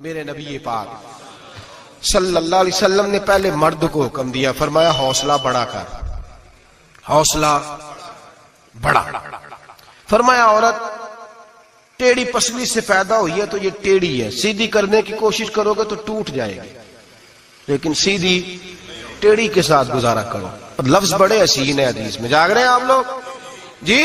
میرے نبی پاک صلی اللہ علیہ وسلم نے پہلے مرد کو حکم دیا، فرمایا حوصلہ بڑا کر، حوصلہ بڑا۔ فرمایا عورت ٹیڑھی پسلی سے پیدا ہوئی ہے تو یہ ٹیڑھی ہے، سیدھی کرنے کی کوشش کرو گے تو ٹوٹ جائے گی، لیکن سیدھی ٹیڑھی کے ساتھ گزارا کرو۔ لفظ بڑے حسین ہیں، حدیث میں جاگ رہے ہیں آپ لوگ جی،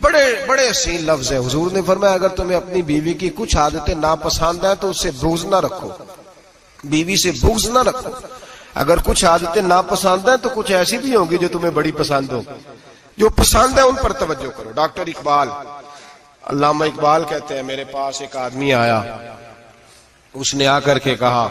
بڑے بڑے حسین لفظ ہے۔ حضور نے فرمایا اگر تمہیں اپنی بیوی کی کچھ عادتیں ناپسند ہیں تو اس سے بغض نہ رکھو، بیوی سے بغض نہ رکھو۔ اگر کچھ عادتیں ناپسند ہیں تو کچھ ایسی بھی ہوں گی جو تمہیں بڑی پسند ہو، جو پسند ہے ان پر توجہ کرو۔ ڈاکٹر اقبال، علامہ اقبال کہتے ہیں میرے پاس ایک آدمی آیا، اس نے آ کر کے کہا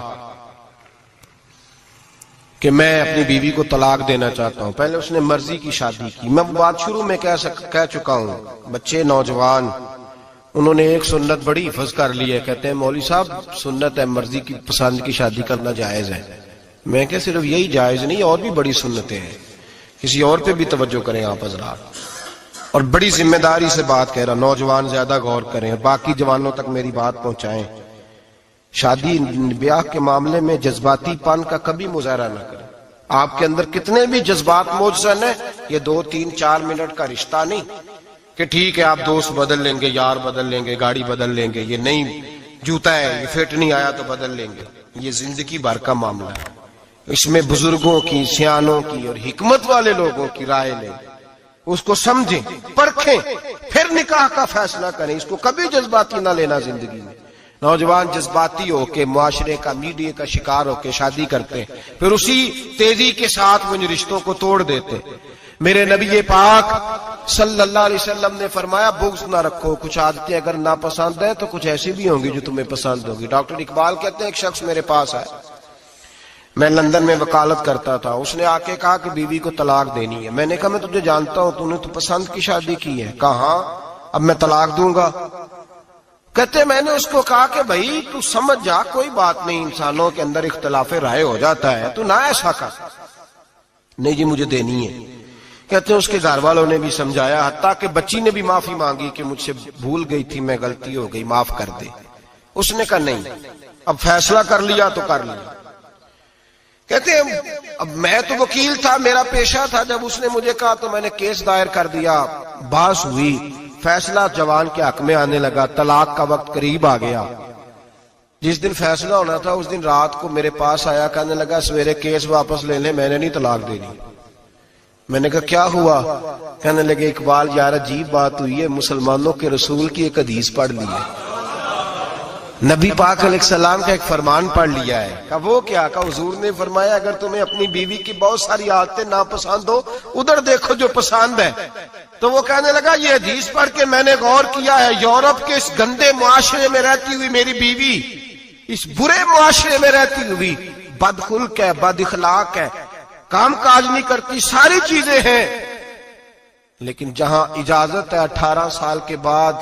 کہ میں اپنی بیوی کو طلاق دینا چاہتا ہوں۔ پہلے اس نے مرضی کی شادی کی، میں بات شروع میں کہہ چکا ہوں، بچے نوجوان انہوں نے ایک سنت بڑی حفظ کر لی ہے، کہتے ہیں مولوی صاحب سنت ہے مرضی کی پسند کی شادی کرنا جائز ہے۔ میں کہ صرف یہی جائز نہیں، اور بھی بڑی سنتیں ہیں، کسی اور پہ بھی توجہ کریں آپ حضرات، اور بڑی ذمہ داری سے بات کہہ رہا، نوجوان زیادہ غور کریں اور باقی جوانوں تک میری بات پہنچائیں۔ شادی بیاہ کے معاملے میں جذباتی پن کا کبھی مظاہرہ نہ کریں۔ آپ کے اندر کتنے بھی جذبات موجزن ہیں، یہ 2 3 4 منٹ کا رشتہ نہیں کہ ٹھیک ہے آپ دوست بدل لیں گے، یار بدل لیں گے، گاڑی بدل لیں گے، یہ نہیں جوتا ہے یہ فٹ نہیں آیا تو بدل لیں گے، یہ زندگی بھر کا معاملہ ہے۔ اس میں بزرگوں کی، سیانوں کی اور حکمت والے لوگوں کی رائے لیں، اس کو سمجھیں، پرکھیں، پھر نکاح کا فیصلہ کریں۔ اس کو کبھی جذباتی نہ لینا زندگی میں۔ نوجوان جذباتی ہو کے معاشرے کا، میڈیا کا شکار ہو کے شادی کرتے، پھر اسی تیزی کے ساتھ وہ رشتوں کو توڑ دیتے۔ میرے نبی پاک صلی اللہ علیہ وسلم نے فرمایا بغض نہ رکھو، کچھ عادتیں اگر ناپسند ہیں تو کچھ ایسی بھی ہوں گی جو تمہیں پسند ہوگی۔ ڈاکٹر اقبال کہتے ہیں ایک شخص میرے پاس آیا، میں لندن میں وکالت کرتا تھا، اس نے آ کے کہا کہ بیوی کو طلاق دینی ہے۔ میں نے کہا میں تجھے جانتا ہوں، تو نے تو پسند کی شادی کی ہے۔ کہا ہاں، اب میں طلاق دوں گا۔ کہتے میں نے اس کو کہا کہ بھائی تو سمجھ جا، کوئی بات نہیں، انسانوں کے اندر اختلاف رائے ہو جاتا ہے، تو نہ ایسا کر۔ نہیں جی مجھے دینی ہے۔ کہتے ہیں اس کے گھر والوں نے بھی سمجھایا، حتیٰ کہ بچی نے بھی معافی مانگی کہ مجھ سے بھول گئی تھی، میں غلطی ہو گئی، معاف کر دے۔ اس نے کہا نہیں، اب فیصلہ کر لیا تو کر لیا۔ کہتے ہیں اب میں تو وکیل تھا، میرا پیشہ تھا، جب اس نے مجھے کہا تو میں نے کیس دائر کر دیا، بحث ہوئی، فیصلہ جوان کے حق میں آنے لگا، طلاق کا وقت قریب آ گیا۔ جس دن فیصلہ ہونا تھا اس دن رات کو میرے پاس آیا، کہنے لگا سویرے کیس واپس لے لیں، میں نے نہیں طلاق دینی۔ میں نے کہا کیا ہوا؟ کہنے لگے اقبال یار عجیب بات ہوئی ہے، مسلمانوں کے رسول کی ایک حدیث پڑھ لی ہے، نبی پاک علیہ السلام کا ایک فرمان پڑھ لیا ہے۔ کہا وہ کیا؟ کہا حضور نے فرمایا اگر تمہیں اپنی بیوی کی بہت ساری عادتیں ناپسند ہو، ادھر دیکھو جو پسند ہے۔ تو وہ کہنے لگا یہ حدیث پڑھ کے میں نے غور کیا ہے، یورپ کے اس گندے معاشرے میں رہتی ہوئی میری بیوی اس برے معاشرے میں رہتی ہوئی بد خلق ہے، بد اخلاق ہے، کام کاج نہیں کرتی، ساری چیزیں ہیں، لیکن جہاں اجازت ہے 18 سال کے بعد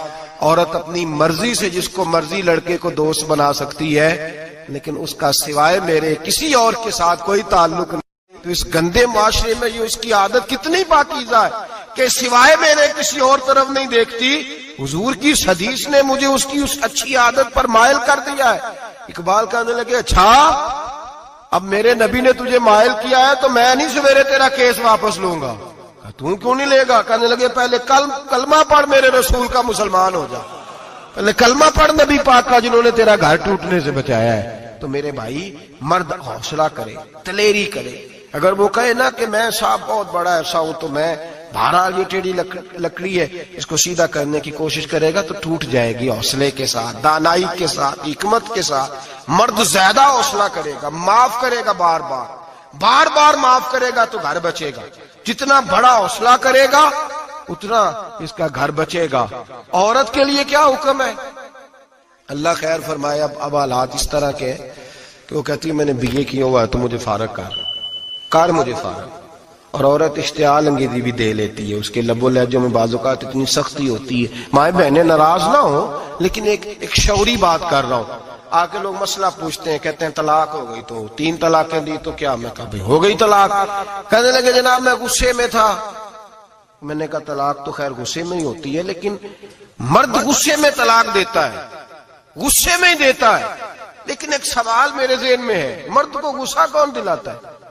عورت اپنی مرضی سے جس کو مرضی لڑکے کو دوست بنا سکتی ہے، لیکن اس کا سوائے میرے کسی اور کے ساتھ کوئی تعلق نہیں۔ تو اس گندے معاشرے میں یہ اس کی عادت کتنی پاکیزہ ہے کہ سوائے میرے کسی اور طرف نہیں دیکھتی۔ حضور کی اس حدیث نے مجھے اس کی اس اچھی عادت پر مائل کر دیا ہے۔ اقبال کہنے لگے اچھا اب میرے نبی نے تجھے مائل کیا ہے تو میں نہیں سویرے تیرا کیس واپس لوں گا۔ تم کیوں نہیں لے گا؟ کہنے لگے پہلے کلمہ پڑھ میرے رسول کا، مسلمان ہو جا، پہلے کلمہ پڑھ نبی پاک کا جنہوں نے تیرا گھر ٹوٹنے سے بچایا ہے۔ تو میرے بھائی مرد حوصلہ کرے، دلیری کرے۔ اگر وہ کہے نا کہ میں صاحب بہت بڑا ایسا ہوں تو میں بہرحال یہ ٹیڑھی لکڑی ہے اس کو سیدھا کرنے کی کوشش کرے گا تو ٹوٹ جائے گی۔ حوصلے کے ساتھ، دانائی کے ساتھ، حکمت کے ساتھ مرد زیادہ حوصلہ کرے گا، معاف کرے گا، بار بار معاف کرے گا تو گھر بچے گا۔ جتنا بڑا حوصلہ کرے گا اتنا اس کا گھر بچے گا۔ عورت کے لیے کیا حکم ہے؟ اللہ خیر فرمائے۔ اب حالات اس طرح کے کہ وہ کہتی ہے میں نے BA کیا ہوا ہے تو مجھے فارغ کر مجھے فارغ۔ اور عورت اشتعال انگیزی بھی دے لیتی ہے، اس کے لب و لہجوں میں بعض اوقات اتنی سختی ہوتی ہے۔ مائیں بہنیں ناراض نہ ہو، لیکن ایک شعوری بات کر رہا ہوں۔ آ کے لوگ مسئلہ پوچھتے ہیں، کہتے ہیں طلاق ہو گئی تو 3 طلاقیں دی تو کیا؟ میں کہا بھائی ہو گئی طلاق۔ کہنے لگے جناب میں غصے میں تھا۔ میں نے کہا طلاق تو خیر غصے میں ہی ہوتی ہے، لیکن مرد غصے میں طلاق دیتا ہے، غصے میں ہی دیتا ہے۔ لیکن ایک سوال میرے ذہن میں ہے، مرد کو غصہ کون دلاتا ہے؟